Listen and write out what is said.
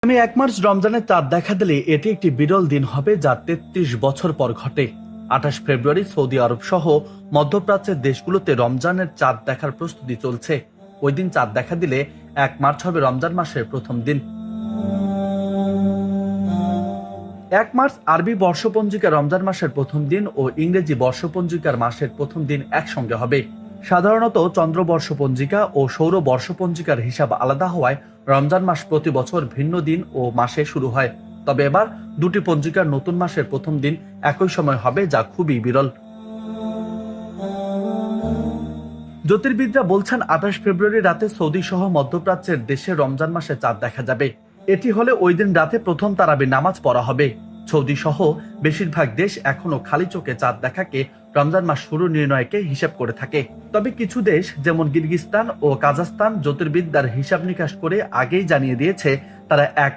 আমি ১ মার্চ রমজানের চাঁদ দেখা দিলে এটি একটি বিরল দিন হবে যা ৩৩ বছর পর ঘটে। ২৮ ফেব্রুয়ারি সৌদি আরব সহ মধ্যপ্রাচ্যের দেশগুলোতে রমজানের চাঁদ দেখার প্রস্তুতি চলছে। ওই দিন চাঁদ দেখা দিলে ১ মার্চ হবে রমজান মাসের প্রথম দিন। ১ মার্চ আরবি বর্ষপঞ্জিকার রমজান মাসের প্রথম দিন ও ইংরেজি বর্ষপঞ্জিকার মাসের প্রথম দিন একসঙ্গে হবে। সাধারণত চন্দ্র বর্ষপঞ্জিকা ও সৌর বর্ষপঞ্জিকার হিসাব আলাদা হওয়ায় রমজান মাস প্রতি বছর ভিন্ন দিন ও মাসে শুরু হয়। তবে এবার দুটি পঞ্জিকার নতুন মাসের প্রথম দিন একই সময় হবে, যা খুবই বিরল। জ্যোতির্বিদরা বলছেন ২৮ ফেব্রুয়ারি রাতে সৌদি সহ মধ্যপ্রাচ্যের দেশে রমজান মাসে চাঁদ দেখা যাবে। এটি হলে ওই দিন রাতে প্রথম তারাবির নামাজ পড়া হবে। সৌদি সহ বেশিরভাগ দেশ এখনো খালি চোখে চাঁদ দেখাকে রমজান মাস শুরু নির্ণয়কে হিসাব করে থাকে। তবে কিছু দেশ যেমন কিরগিজস্তান ও কাজাখস্তান জ্যোতির্বিদদের হিসাব নিকাশ করে আগেই জানিয়ে দিয়েছে তারা ১